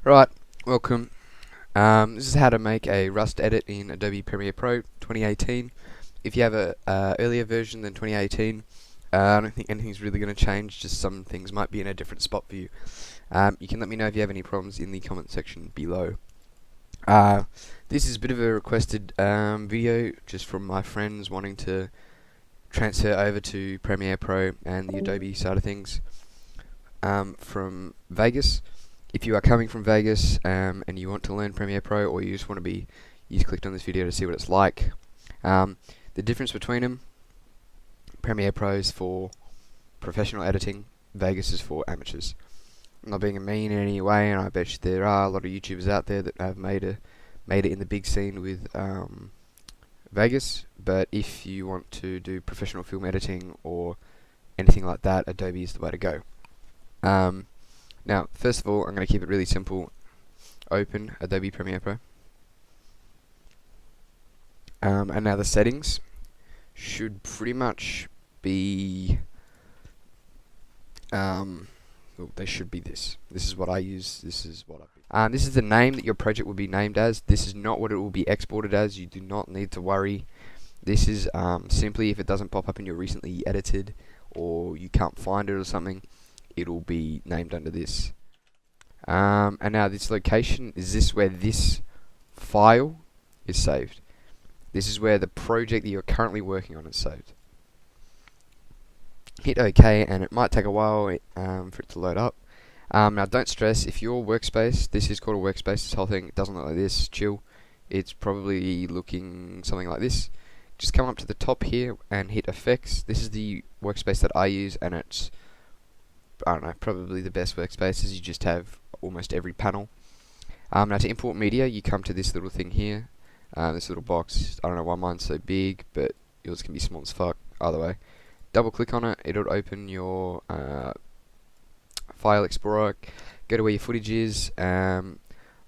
Right, welcome. This is how to make a Rust edit in Adobe Premiere Pro 2018. If you have a earlier version than 2018, I don't think anything's really going to change, just some things might be in a different spot for you. You can let me know if you have any problems in the comment section below. This is a bit of a requested video just from my friends wanting to transfer over to Premiere Pro and the Adobe side of things from Vegas. If you are coming from Vegas and you want to learn Premiere Pro, or you just want to be, you just clicked on this video to see what it's like. The difference between them: Premiere Pro is for professional editing, Vegas is for amateurs. I'm not being mean in any way, and I bet you there are a lot of YouTubers out there that have made it in the big scene with Vegas. But if you want to do professional film editing or anything like that, Adobe is the way to go. Now, first of all, I'm going to keep it really simple. Open Adobe Premiere Pro. And now the settings should pretty much be, well, they should be this. This is what I use. This is the name that your project will be named as. This is not what it will be exported as. You do not need to worry. This is simply if it doesn't pop up in your recently edited, or you can't find it or something, it'll be named under this. And now this location is this where this file is saved. This is where the project that you're currently working on is saved. Hit OK, and it might take a while for it to load up. Now don't stress, if your workspace, this is called a workspace, this whole thing doesn't look like this, chill. It's probably looking something like this. Just come up to the top here and hit effects. This is the workspace that I use, and it's, I don't know, probably the best workspace, is you just have almost every panel. Now to import media, you come to this little thing here, this little box. I don't know why mine's so big, but yours can be small as fuck. Either way, double click on it, it'll open your file explorer. Go to where your footage is. I'm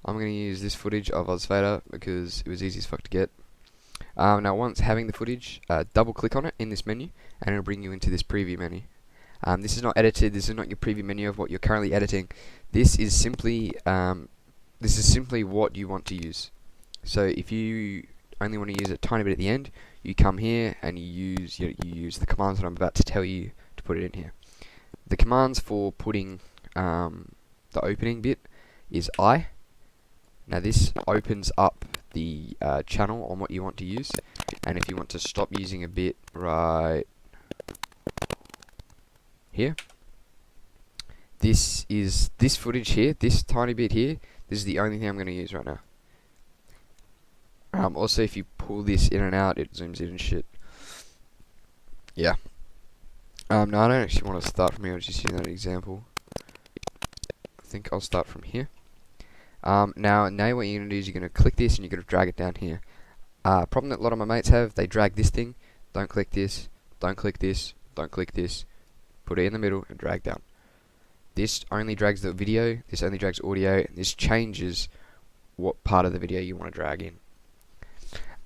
going to use this footage of Ozvader because it was easy as fuck to get. Now once having the footage, double click on it in this menu, and it'll bring you into this preview menu. This is not edited. This is not your preview menu of what you're currently editing. This is simply what you want to use. So if you only want to use a tiny bit at the end, you come here and you use the commands that I'm about to tell you to put it in here. The commands for putting the opening bit is I. Now this opens up the channel on what you want to use, and if you want to stop using a bit right here, this footage here, this tiny bit here, this is the only thing I'm going to use right now. Also, if you pull this in and out, it zooms in and shit. Yeah. No, I don't actually want to start from here. I was just using that example. I think I'll start from here. Now what you're going to do is you're going to click this and you're going to drag it down here. Problem that a lot of my mates have, they drag this thing. Don't click this. Don't click this. Don't click this. Put it in the middle and drag down. This only drags the video, this only drags audio, and this changes what part of the video you want to drag in.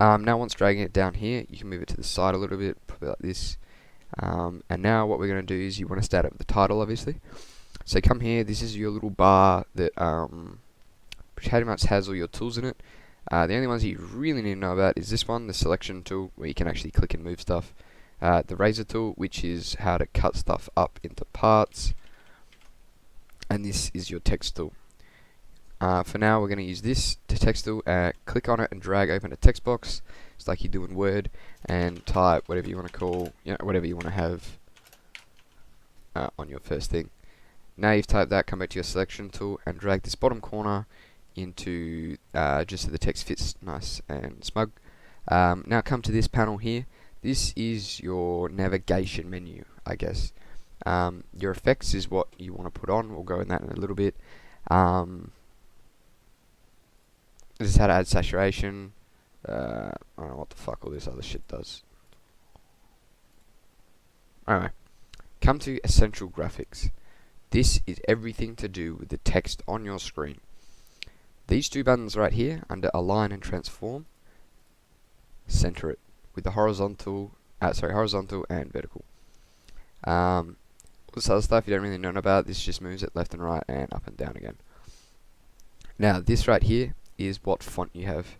Now once dragging it down here, you can move it to the side a little bit, probably like this. And now what we're going to do is you want to start up with the title, obviously. So come here, this is your little bar that pretty much has all your tools in it. The only ones that you really need to know about is this one, the selection tool, where you can actually click and move stuff. The razor tool, which is how to cut stuff up into parts, and this is your text tool. For now we're going to use this text tool. Click on it and drag open a text box. It's like you do in Word, and type whatever you want to call, whatever you want to have on your first thing. Now you've typed that, come back to your selection tool and drag this bottom corner into just so the text fits nice and smug. Now come to this panel here. This is your navigation menu, I guess. Your effects is what you want to put on. We'll go in that in a little bit. This is how to add saturation. I don't know what the fuck all this other shit does. Anyway, come to Essential Graphics. This is everything to do with the text on your screen. These two buttons right here under Align and Transform, center it with the horizontal and vertical. All this other stuff you don't really know about. This just moves it left and right and up and down again. Now this right here is what font you have,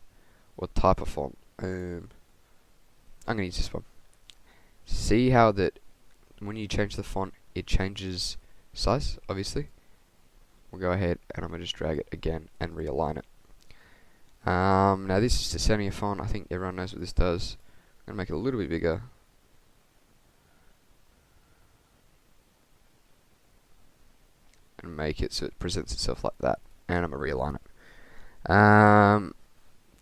what type of font. I'm gonna use this one. See how that when you change the font it changes size, obviously. We'll go ahead and I'm gonna just drag it again and realign it. Now this is the center font. I think everyone knows what this does. I'm gonna make it a little bit bigger. And make it so it presents itself like that. And I'm gonna realign it.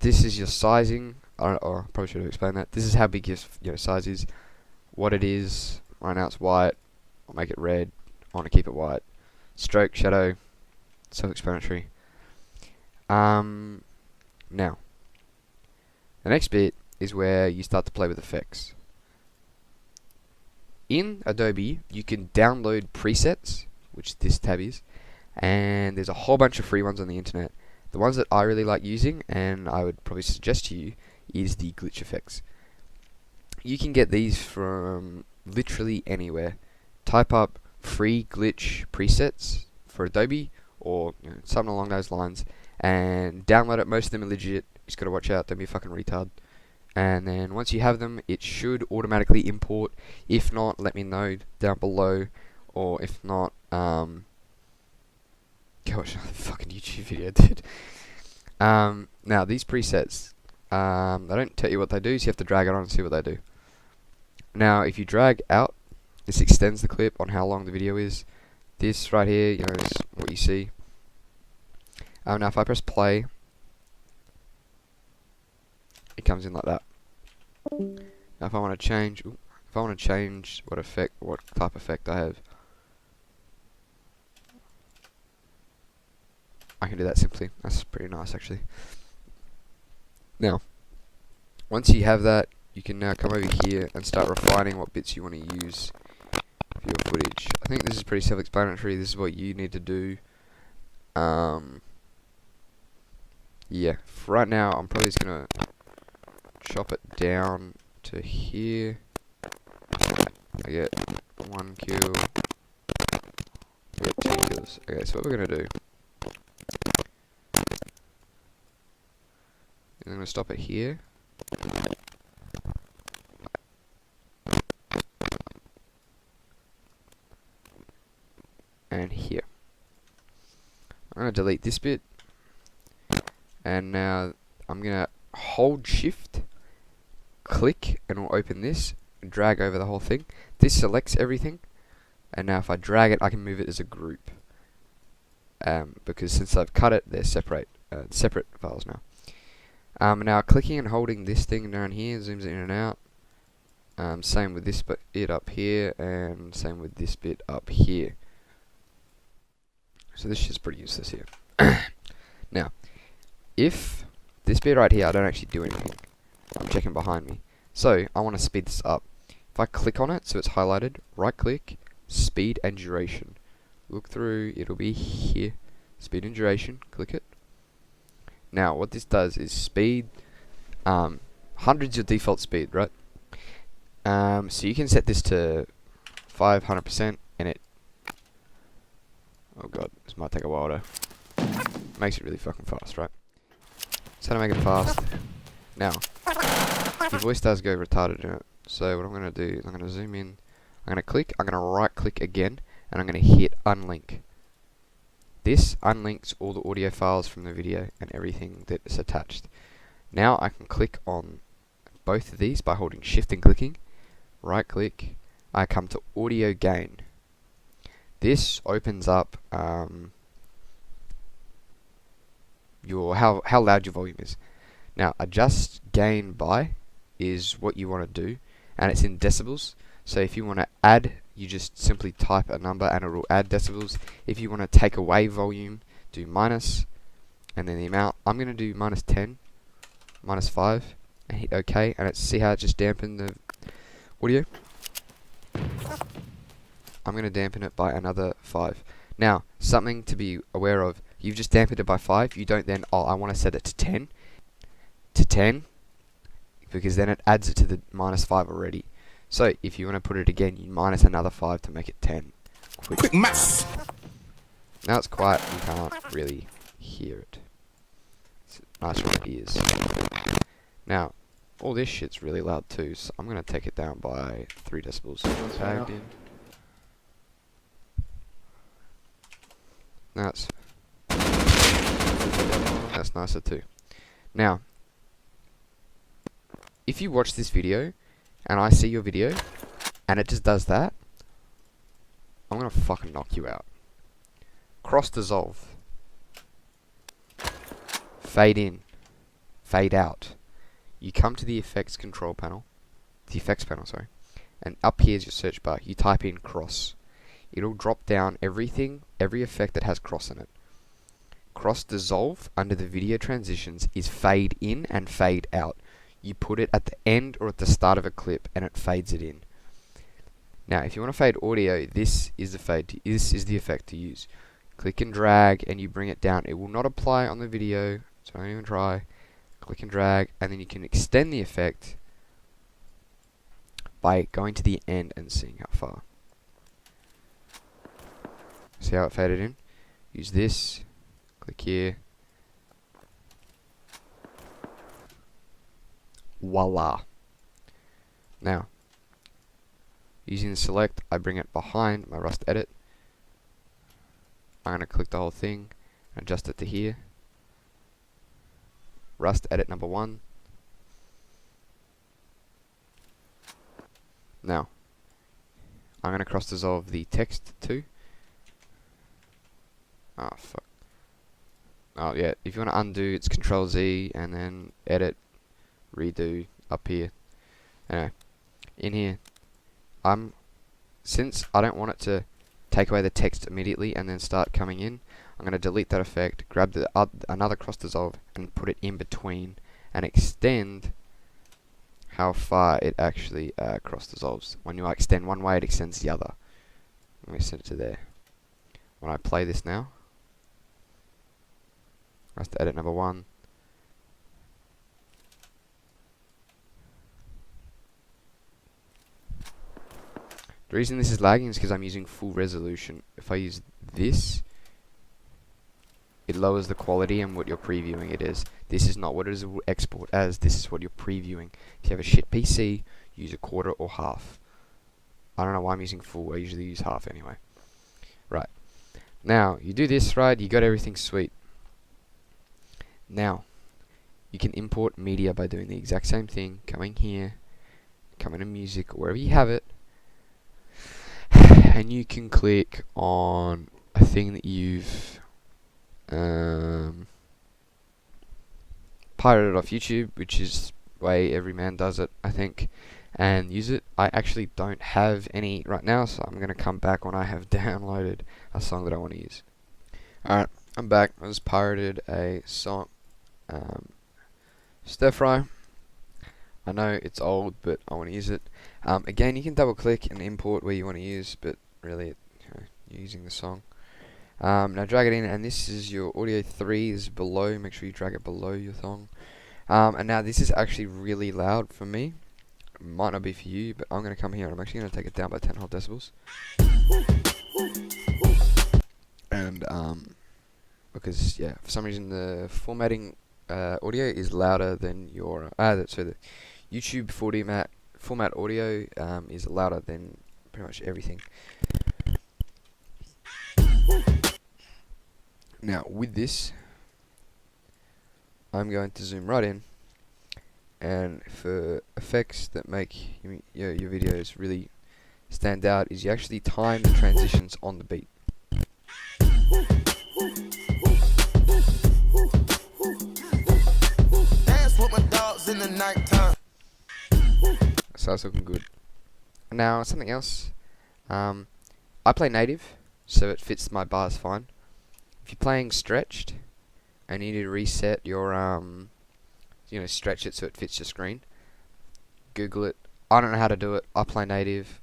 This is your sizing. I probably should have explained that. This is how big your size is. What it is. Right now it's white. I'll make it red. I want to keep it white. Stroke, shadow, self-explanatory. Now, the next bit is where you start to play with effects. In Adobe, you can download presets, which this tab is, and there's a whole bunch of free ones on the internet. The ones that I really like using, and I would probably suggest to you, is the glitch effects. You can get these from literally anywhere. Type up free glitch presets for Adobe, or something along those lines, and download it. Most of them are legit. Just gotta watch out, don't be a fucking retard. And then once you have them, it should automatically import. If not, let me know down below. Or if not, gosh, fucking YouTube video, dude. Now these presets, they don't tell you what they do, so you have to drag it on and see what they do. Now, if you drag out, this extends the clip on how long the video is. This right here, is what you see. Now, if I press play, it comes in like that. Now, if I want to change, what type of effect I have, I can do that simply. That's pretty nice, actually. Now, once you have that, you can now come over here and start refining what bits you want to use for your footage. I think this is pretty self-explanatory. This is what you need to do. Yeah, for right now, I'm probably just gonna chop it down to here. I get 1 kill. I get 2 kills. Okay, so what we're gonna do, I'm gonna stop it here. And here. I'm gonna delete this bit. And now I'm gonna hold shift, click, and we'll open this, and drag over the whole thing. This selects everything, and now if I drag it, I can move it as a group. Because since I've cut it, they're separate files now. Now clicking and holding this thing down here zooms it in and out. Same with this bit up here, and same with this bit up here. So this shit's pretty useless here. Now, if this bit right here, I don't actually do anything. I'm checking behind me. So, I want to speed this up. If I click on it, so it's highlighted, right click, speed and duration. Look through, it'll be here. Speed and duration, click it. Now, what this does is speed, 100's your default speed, right? So you can set this to 500%, and it, oh god, this might take a while to, makes it really fucking fast, right? So to make it fast. Now, your voice does go retarded in it. So what I'm going to do is I'm going to zoom in, I'm going to click, I'm going to right click again, and I'm going to hit unlink. This unlinks all the audio files from the video and everything that is attached. Now I can click on both of these by holding shift and clicking. Right click, I come to audio gain. This opens up how loud your volume is. Now adjust gain by is what you want to do, and it's in decibels. So if you want to add, you just simply type a number and it will add decibels. If you want to take away volume, do minus, and then the amount. I'm going to do -10, -5, and hit OK, and see how it just dampened the audio. I'm going to dampen it by another 5. Now, something to be aware of, you've just dampened it by 5, you don't then, I want to set it to 10, because then it adds it to the -5 already. So, if you want to put it again, you minus another 5 to make it 10. Quick maths! Now it's quiet, you hear it. It's nice for the ears. Now, all this shit's really loud too, so I'm gonna take it down by 3 decibels. Tagged in. That's nicer too. Now, if you watch this video and I see your video and it just does that, I'm gonna fucking knock you out. Cross dissolve. Fade in. Fade out. You come to the effects control panel. The effects panel, sorry. And up here is your search bar. You type in cross. It'll drop down everything, every effect that has cross in it. Cross dissolve under the video transitions is fade in and fade out. You put it at the end or at the start of a clip and it fades it in. Now, if you want to fade audio, this is the effect to use. Click and drag and you bring it down. It will not apply on the video, so don't even try. Click and drag, and then you can extend the effect by going to the end and seeing how far. See how it faded in? Use this. Click here. Voila. Now, using the select, I bring it behind my Rust edit. I'm going to click the whole thing and adjust it to here. Rust edit number 1. Now, I'm going to cross dissolve the text too. Oh fuck. Oh yeah, if you want to undo, it's Control Z and then edit, redo up here. Anyway, in here, since I don't want it to take away the text immediately and then start coming in, I'm going to delete that effect, grab another cross dissolve and put it in between and extend how far it actually cross dissolves. When you extend one way, it extends the other. Let me set it to there. When I play this now, Rust edit number 1. The reason this is lagging is because I'm using full resolution. If I use this, it lowers the quality and what you're previewing it is. This is not what it will export as, this is what you're previewing. If you have a shit PC, use a quarter or half. I don't know why I'm using full, I usually use half anyway. Right. Now, you do this right, you got everything sweet. Now, you can import media by doing the exact same thing. Coming here, coming to music, wherever you have it. And you can click on a thing that you've pirated off YouTube, which is the way every man does it, I think, and use it. I actually don't have any right now, so I'm going to come back when I have downloaded a song that I want to use. Alright, I'm back. I just pirated a song, Stir Fry. I know it's old, but I want to use it. Again, you can double click and import where you want to use, but really, you're using the song. Now drag it in, and this is your audio 3 is below. Make sure you drag it below your song. And now this is actually really loud for me. It might not be for you, but I'm going to come here and I'm actually going to take it down by 10 whole decibels. And because yeah, for some reason the formatting audio is louder than your so the YouTube format audio is louder than pretty much everything. Now with this, I'm going to zoom right in, and for effects that make your videos really stand out is you actually time the transitions on the beat. Dance with my dogs in the nighttime. So that's looking good. Now something else. I play native, so it fits my bars fine. If you're playing stretched and you need to reset your stretch it so it fits your screen, Google it. I don't know how to do it. I play native.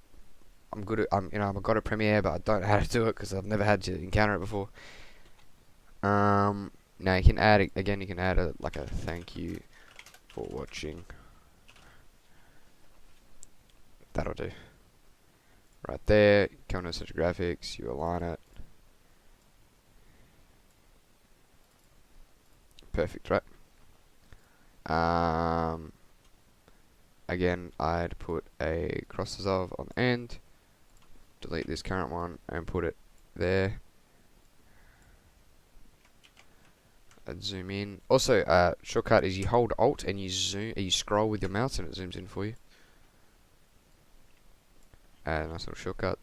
I'm good at I've got a Premiere, but I don't know how to do it because I've never had to encounter it before. Now you can add again. You can add a thank you for watching. That'll do. Right there. Come to search graphics. You align it. perfect, right? Again, I'd put a cross dissolve on the end, delete this current one, and put it there. I'd zoom in. Also, shortcut is you hold Alt and you scroll with your mouse and it zooms in for you. Nice little shortcut.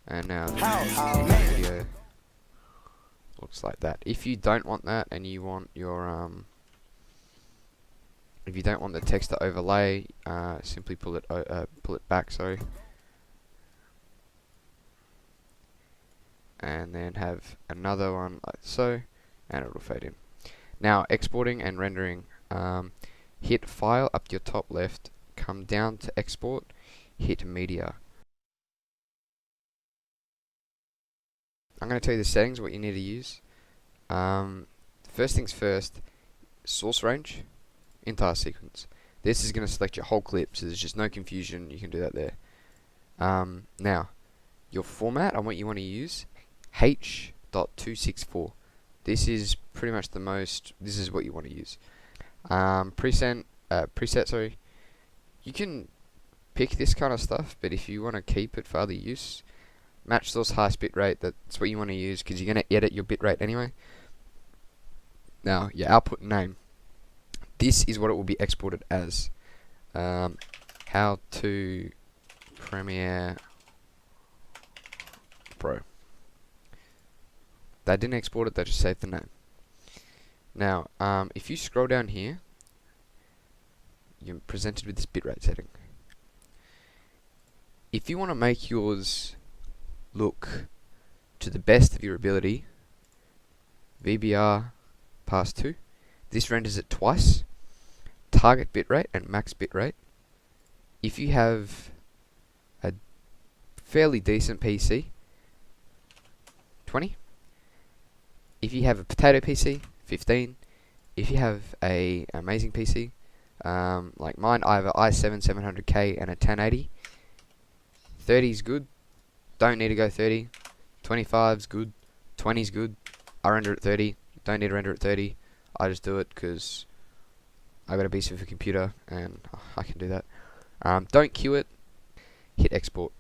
And now the video looks like that. If you don't want that and you want your if you don't want the text to overlay, simply pull it back, sorry, and then have another one like so, and it'll fade in. Now exporting and rendering, hit File up to your top left, come down to Export, hit Media. I'm going to tell you the settings, what you need to use. First things first, source range, entire sequence. This is going to select your whole clip, so there's just no confusion. You can do that there. Now, your format and what you want to use, H.264. This is pretty much this is what you want to use. Preset, sorry. You can pick this kind of stuff, but if you want to keep it for other use, match source highest bitrate, that's what you want to use because you're going to edit your bitrate anyway. Now, your output name. This is what it will be exported as. How to Premiere Pro. They didn't export it, they just saved the name. Now, if you scroll down here, you're presented with this bitrate setting. If you want to make yours look to the best of your ability, VBR pass 2. This renders it twice. Target bitrate and max bitrate. If you have a fairly decent PC, 20. If you have a potato PC, 15. If you have a amazing PC, like mine, I have an i7 700K and a 1080. 30 is good. Don't need to go 30. 25 is good. 20 is good. I render at 30. Don't need to render at 30. I just do it because I got a beast of a computer and I can do that. Don't queue it. Hit export,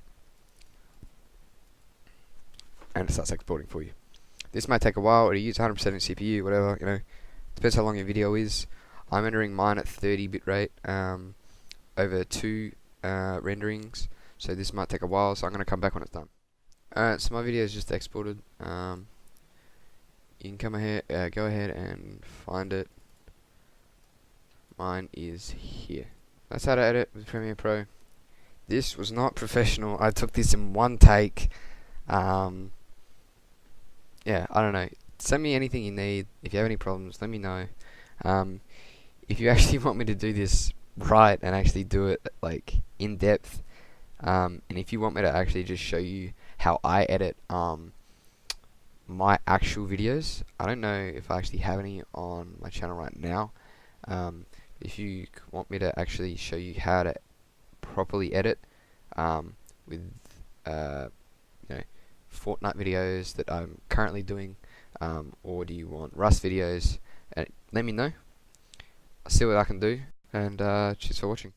and it starts exporting for you. This might take a while. It'll use 100% of CPU, whatever. You know, depends how long your video is. I'm rendering mine at 30 bitrate over 2 renderings, so this might take a while. So I'm gonna come back when it's done. Alright, so my video is just exported. You can come ahead, go ahead and find it. Mine is here. That's how to edit with Premiere Pro. This was not professional. I took this in one take. Yeah, I don't know. Send me anything you need. If you have any problems, let me know. If you actually want me to do this right and actually do it like in depth, and if you want me to actually just show you how I edit my actual videos, I don't know if I actually have any on my channel right now. If you want me to actually show you how to properly edit with you know, Fortnite videos that I'm currently doing, or do you want Rust videos, let me know. I'll see what I can do, and cheers for watching.